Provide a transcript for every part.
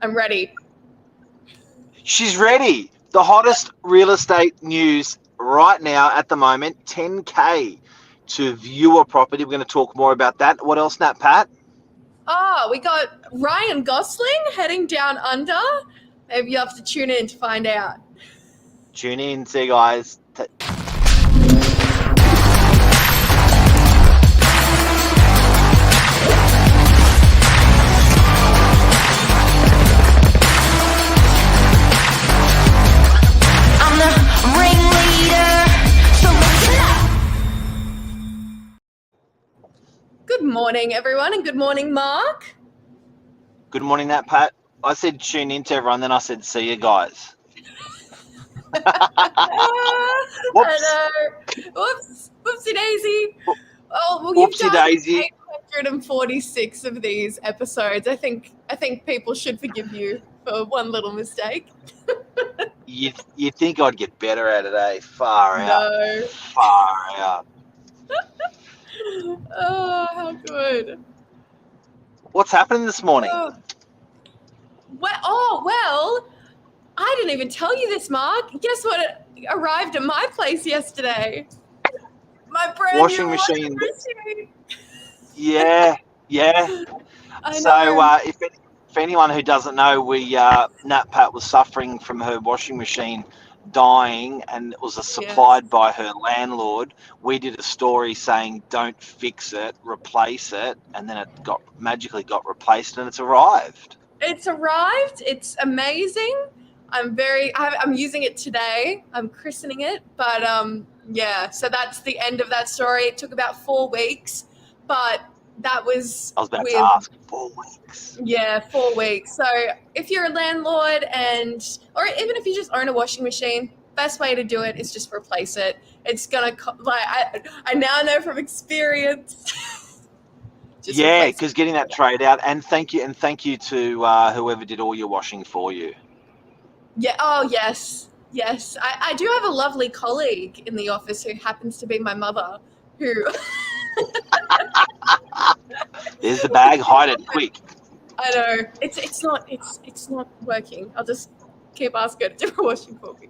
I'm ready. She's ready. The hottest real estate news right now at the moment, 10K to view a property. We're going to talk more about that. What else, Nat Pat? Oh, we got Ryan Gosling heading down under. Maybe you have to tune in to find out. Tune in. See you guys. Good morning, everyone, and good morning, Mark. Good morning, Nat Pat. I said tune in to everyone, then I said see you guys. Whoops. I know. Whoops. Whoopsie daisy. Oh, well, you've Whoopsie done daisy. 846 of these episodes. I think people should forgive you for one little mistake. You think I'd get better at it, eh? Far out. No. Far out. Oh, how good. What's happening this morning? Well, I didn't even tell you this, Mark. Guess what arrived at my place yesterday? My brand Washing new machine. washing machine. Yeah. I So know. if anyone who doesn't know, Nat Pat was suffering from her washing machine dying, and it was supplied by her landlord. We did a story saying don't fix it, replace it, and then it magically got replaced, and it's arrived. It's arrived. It's amazing. I'm using it today. I'm christening it, but yeah. So that's the end of that story. It took about 4 weeks, but that was. I was about to ask. 4 weeks. Yeah, 4 weeks. So if you're a landlord or even if you just own a washing machine, best way to do it is just replace it. It's gonna I now know from experience. Yeah, because getting that trade out, and thank you to whoever did all your washing for you. Yeah. Oh yes. I do have a lovely colleague in the office who happens to be my mother. Who. There's the bag. Hide it quick. I know it's not working. I'll just keep asking her to do her washing for me.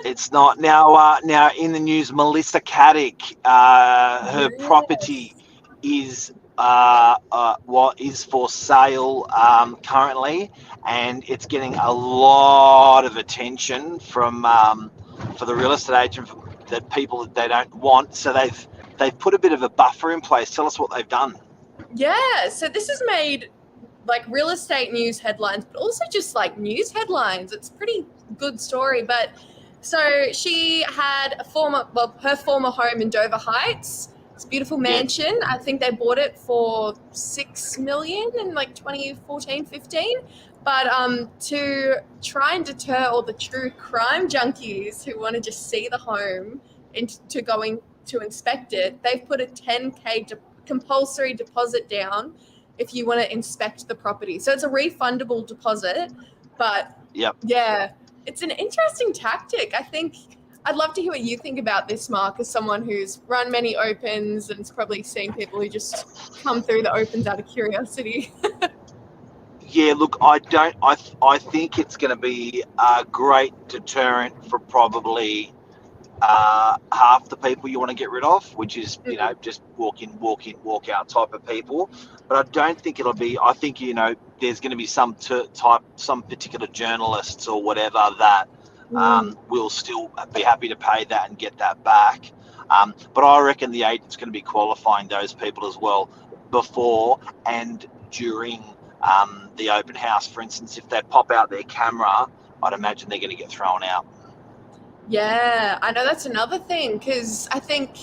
It's not now. Now in the news, Melissa Caddick, her property is what is for sale currently, and it's getting a lot of attention from for the real estate agent, that people that they don't want. So they've put a bit of a buffer in place. Tell us what they've done. Yeah, so this has made like real estate news headlines, but also just like news headlines. It's a pretty good story. But so she had her former home in Dover Heights. It's a beautiful mansion. Yeah. I think they bought it for $6 million in like 2014, 15. But to try and deter all the true crime junkies who want to just see the home into going to inspect it, they've put a 10K compulsory deposit down if you want to inspect the property. So it's a refundable deposit, but yeah, it's an interesting tactic. I think I'd love to hear what you think about this, Mark, as someone who's run many opens and has probably seen people who just come through the opens out of curiosity. Yeah, look, I think it's going to be a great deterrent for probably half the people you want to get rid of, which is, you know, just walk in, walk out type of people. But I don't think it'll be, I think, you know, there's going to be some particular journalists or whatever that will still be happy to pay that and get that back. But I reckon the agent's going to be qualifying those people as well before and during the open house. For instance, if they pop out their camera, I'd imagine they're going to get thrown out. Yeah, I know that's another thing, because I think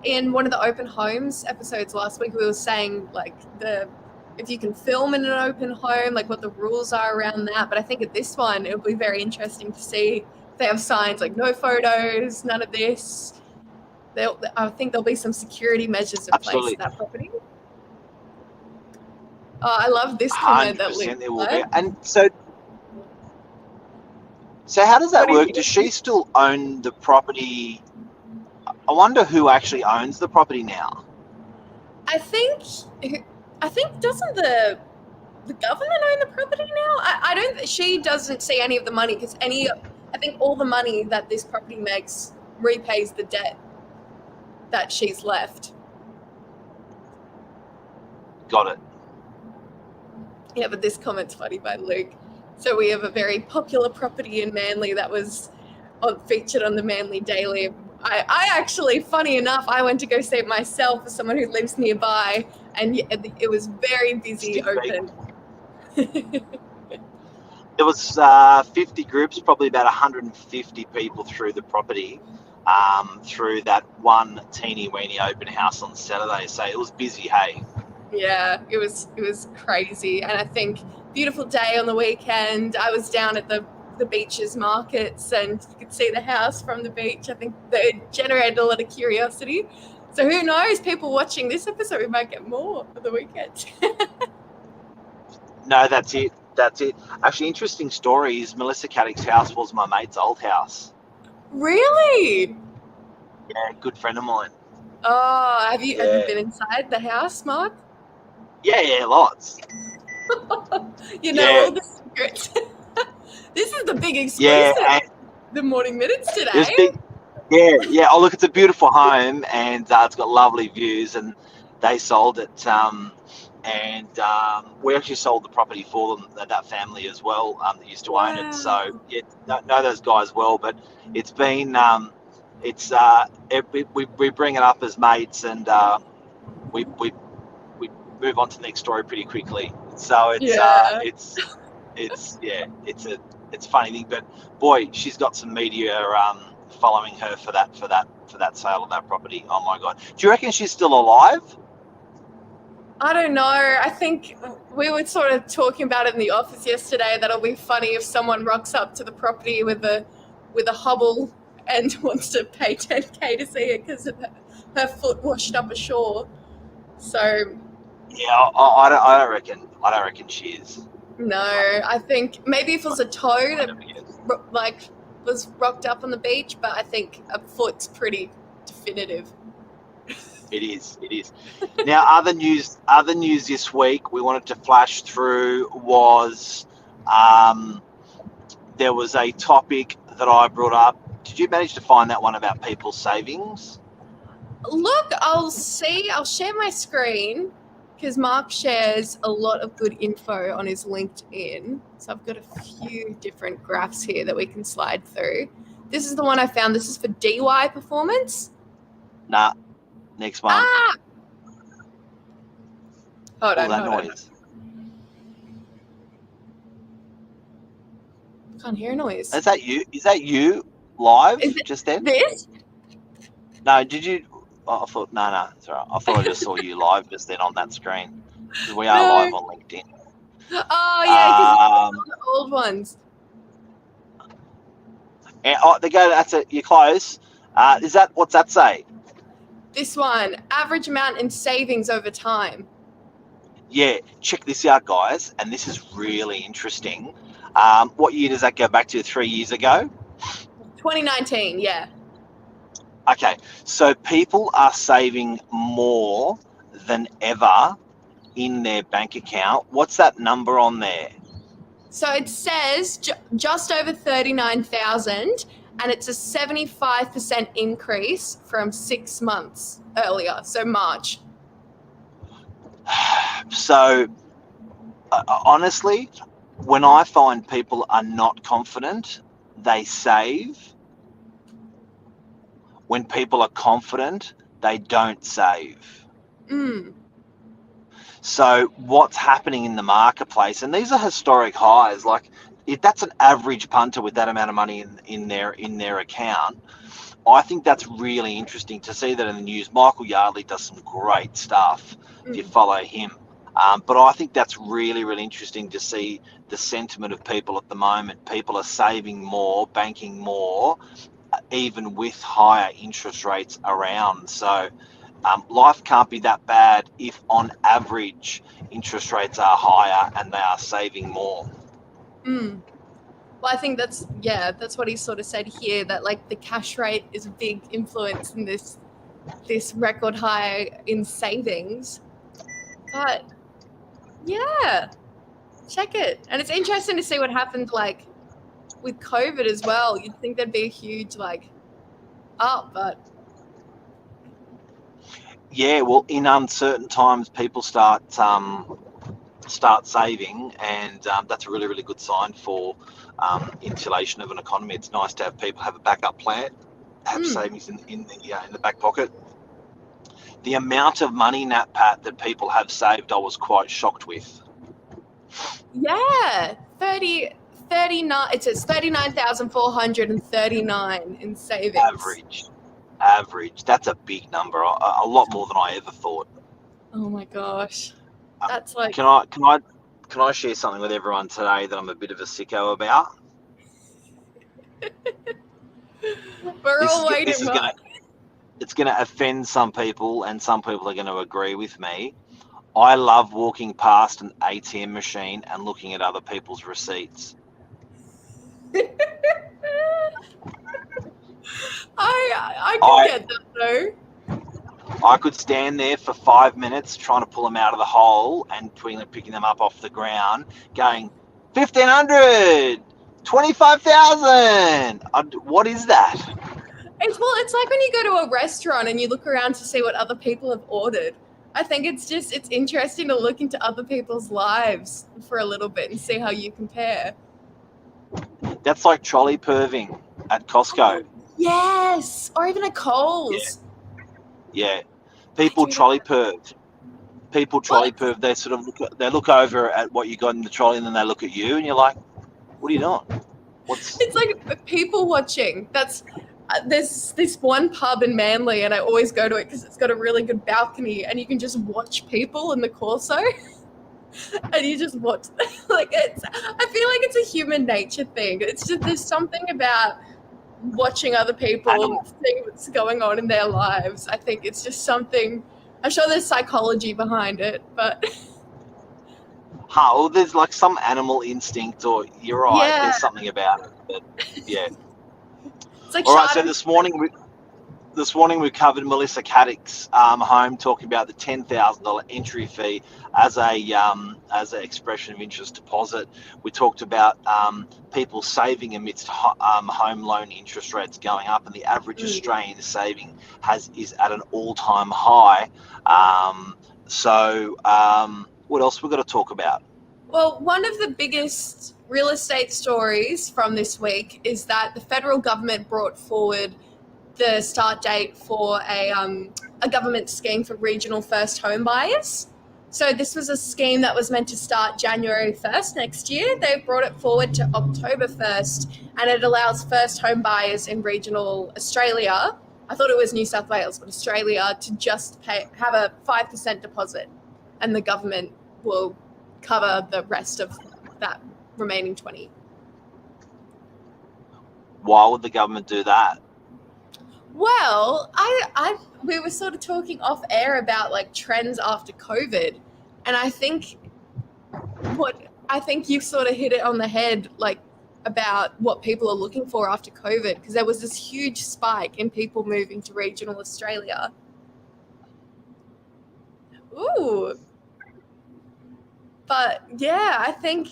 in one of the open homes episodes last week, we were saying like if you can film in an open home, like what the rules are around that. But I think at this one, it'll be very interesting to see if they have signs like no photos, none of this. I think there'll be some security measures in place at that property. Oh, I love this comment that Luke there will be. And so how does that work? Does she still own the property? I wonder who actually owns the property now. I think doesn't the government own the property now? I she doesn't see any of the money because I think all the money that this property makes repays the debt that she's left. Got it. Yeah, but this comment's funny by Luke. So we have a very popular property in Manly that was featured on the Manly Daily. I actually, funny enough, I went to go see it myself as someone who lives nearby, and it was very busy, open. There was 50 groups, probably about 150 people through the property, through that one teeny-weeny open house on Saturday. So it was busy, hey? Yeah, it was crazy. And I think beautiful day on the weekend. I was down at the beaches markets and you could see the house from the beach. I think they generated a lot of curiosity. So who knows, people watching this episode, we might get more for the weekend. No, that's it. Actually, interesting story is Melissa Caddick's house was my mate's old house. Really? Yeah, good friend of mine. Oh, have you been inside the house, Mark? Yeah, lots. You know all the secrets. This is the big exclusive. Yeah, the Morning Minutes today. Yeah. Oh, look, it's a beautiful home, and it's got lovely views. And they sold it, and we actually sold the property for them. That family as well, that used to own it. So yeah, know those guys well. But it's been, we bring it up as mates, and we move on to the next story pretty quickly. So it's a funny thing, but boy, she's got some media following her for that sale of that property. Oh my God, do you reckon she's still alive? I don't know. I think we were sort of talking about it in the office yesterday that it'll be funny if someone rocks up to the property with a hobble and wants to pay $10,000 to see it because of her foot washed up ashore. So yeah, I don't reckon she is. No, I think maybe if it was a toe that was rocked up on the beach, but I think a foot's pretty definitive. It is. Now, other news this week we wanted to flash through was there was a topic that I brought up. Did you manage to find that one about people's savings? Look, I'll share my screen because Mark shares a lot of good info on his LinkedIn. So I've got a few different graphs here that we can slide through. This is the one I found. This is for DY performance. Nah, next one. Hold on. Noise. Can't hear a noise. Is that you live just then? This? No, did you? Oh, I thought no, it's all right. I thought I just saw you live just then on that screen. We are live on LinkedIn. Oh yeah, because the old ones. And, they go. That's it. You're close. What's that say? This one, average amount in savings over time. Yeah, check this out, guys. And this is really interesting. What year does that go back to? 3 years ago? 2019, yeah. Okay, so people are saving more than ever in their bank account. What's that number on there? So it says just over 39,000, and it's a 75% increase from 6 months earlier, so March. So honestly, when I find people are not confident, they save. When people are confident, they don't save. So what's happening in the marketplace, and these are historic highs, like if that's an average punter with that amount of money in their account, I think that's really interesting to see that in the news. Michael Yardley does some great stuff if you follow him. But I think that's really, really interesting to see the sentiment of people at the moment. People are saving more, banking more, even with higher interest rates around. So life can't be that bad if on average interest rates are higher and they are saving more. Well, I think that's what he sort of said here, that like the cash rate is a big influence in this record high in savings. But yeah, check it. And it's interesting to see what happens like with COVID as well. You'd think there'd be a huge like up, but Yeah, well, in uncertain times, people start saving, and that's a really, really good sign for insulation of an economy. It's nice to have people have a backup plan, have savings in the back pocket. The amount of money, Nat Pat, that people have saved, I was quite shocked with. yeah, 39. It says 39,439 in savings. Average. That's a big number. A lot more than I ever thought. Oh my gosh, that's like. Can I share something with everyone today that I'm a bit of a sicko about? We're all waiting. It's going to offend some people, and some people are going to agree with me. I love walking past an ATM machine and looking at other people's receipts. I can get that though. I could stand there for 5 minutes trying to pull them out of the hole and picking them up off the ground, going 1,500, 25,000. What is that? It's like when you go to a restaurant and you look around to see what other people have ordered. I think it's interesting to look into other people's lives for a little bit and see how you compare. That's like trolley perving at Costco. Yes, or even at Coles. Yeah. People trolley perv. They sort of look over at what you got in the trolley, and then they look at you, and you're like, "What are you doing?" It's like people watching. There's this one pub in Manly, and I always go to it because it's got a really good balcony, and you can just watch people in the Corso, and you just watch. I feel like it's a human nature thing. It's just there's something about watching other people and seeing what's going on in their lives. I think it's just something. I'm sure there's psychology behind it, but. Well, there's like some animal instinct, or you're right. Yeah. There's something about it, but yeah. It's like all right, so this morning we covered Melissa Caddick's home, talking about the $10,000 entry fee as an expression of interest deposit. We talked about people saving amidst home loan interest rates going up, and the average Australian saving is at an all-time high. What else we've got to talk about? Well, one of the biggest real estate stories from this week is that the federal government brought forward the start date for a government scheme for regional first home buyers. So this was a scheme that was meant to start January 1st next year. They've brought it forward to October 1st, and it allows first home buyers in regional Australia, I thought it was New South Wales, but Australia, to just have a 5% deposit, and the government will cover the rest of that remaining 20. Why would the government do that? Well, we were sort of talking off air about like trends after COVID, and I think you sort of hit it on the head, like about what people are looking for after COVID, because there was this huge spike in people moving to regional Australia. Ooh. But yeah, I think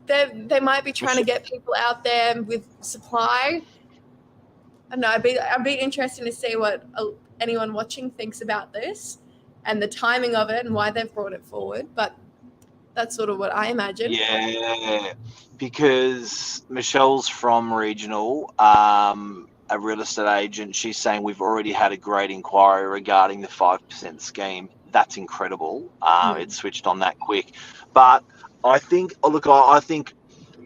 they might be trying to get people out there with supply. I don't know. I'd be interested to see what anyone watching thinks about this and the timing of it and why they've brought it forward. But that's sort of what I imagine. Yeah, because Michelle's from regional, a real estate agent. She's saying we've already had a great inquiry regarding the 5% scheme. That's incredible. It switched on that quick. But I think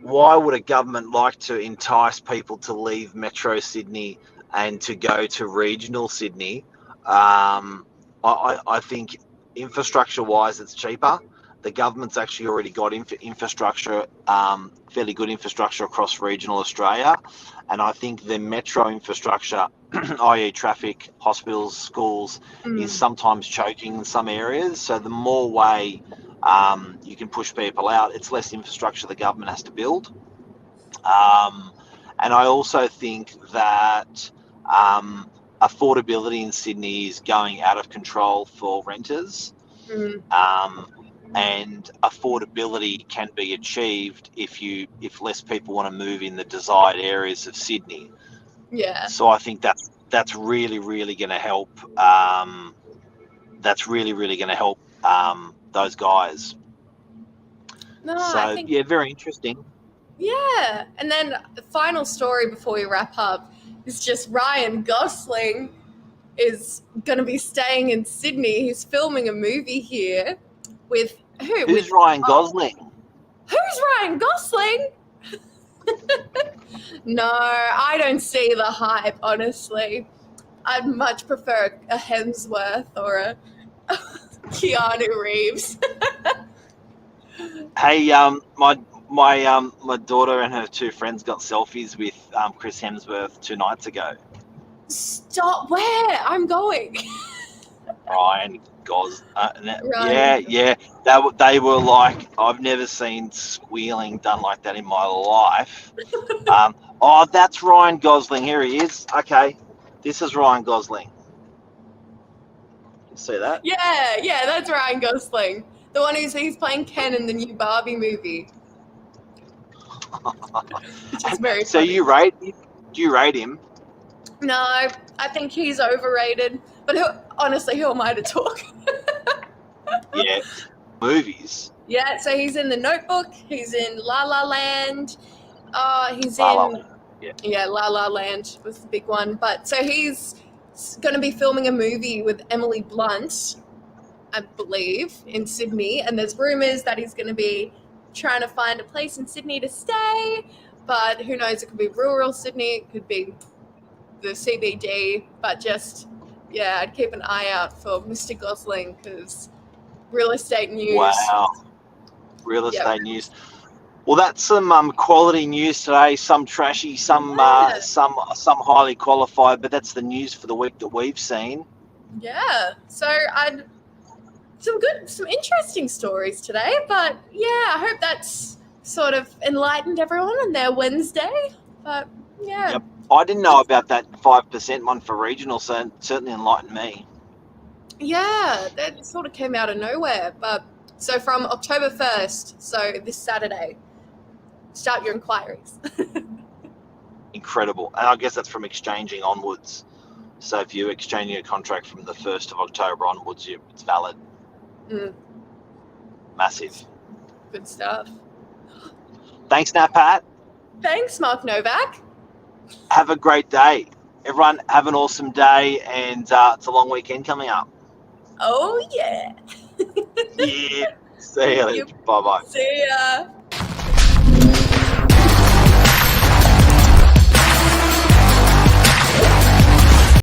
why would a government like to entice people to leave Metro Sydney and to go to regional Sydney? I think infrastructure-wise, it's cheaper. The government's actually already got infrastructure, fairly good infrastructure across regional Australia. And I think the metro infrastructure, i.e. traffic, hospitals, schools, is sometimes choking in some areas. So the more way you can push people out, it's less infrastructure the government has to build. And I also think that affordability in Sydney is going out of control for renters. and affordability can be achieved if less people want to move in the desired areas of Sydney. Yeah. So I think that's really going to help. That's really going to help those guys. No, So I think yeah, very interesting. yeah. And then the final story before we wrap up is just Ryan Gosling is going to be staying in Sydney. He's filming a movie here with who? Who's Ryan Gosling? Who's Ryan Gosling? No, I don't see the hype, honestly. I'd much prefer a Hemsworth or a Keanu Reeves. Hey, my daughter and her two friends got selfies with Chris Hemsworth 2 nights ago. Stop! Where? I'm going. Ryan Gosling. Ryan. Yeah. They were like, I've never seen squealing done like that in my life. Oh, that's Ryan Gosling. Here he is. Okay, this is Ryan Gosling. You see that? Yeah, that's Ryan Gosling. The one he's playing Ken in the new Barbie movie. Which is very So funny. do you rate him? No, I think he's overrated. But honestly, who am I to talk? Yeah. Movies. Yeah, so he's in The Notebook. He's in La La Land. He's La La in... Land, yeah. Yeah, La La Land was the big one. But so he's going to be filming a movie with Emily Blunt, I believe, in Sydney. And there's rumours that he's going to be trying to find a place in Sydney to stay. But who knows? It could be rural Sydney. It could be the CBD. But just, yeah, I'd keep an eye out for Mr. Gosling because real estate news. Wow. Real estate news. Well, that's some quality news today. Some trashy, some highly qualified. But that's the news for the week that we've seen. Yeah. So some interesting stories today. But yeah, I hope that's sort of enlightened everyone on their Wednesday. But yeah. Yep. I didn't know about that 5% one for regional, so it certainly enlightened me. Yeah, that sort of came out of nowhere. But so from October 1st, so this Saturday, start your inquiries. Incredible. And I guess that's from exchanging onwards. So if you're exchanging a contract from the 1st of October onwards, it's valid. Massive. Good stuff. Thanks, Pat. Thanks, Mark Novak. Have a great day. Everyone, have an awesome day, and it's a long weekend coming up. Oh, yeah. Yeah. See you later. Bye-bye. See ya.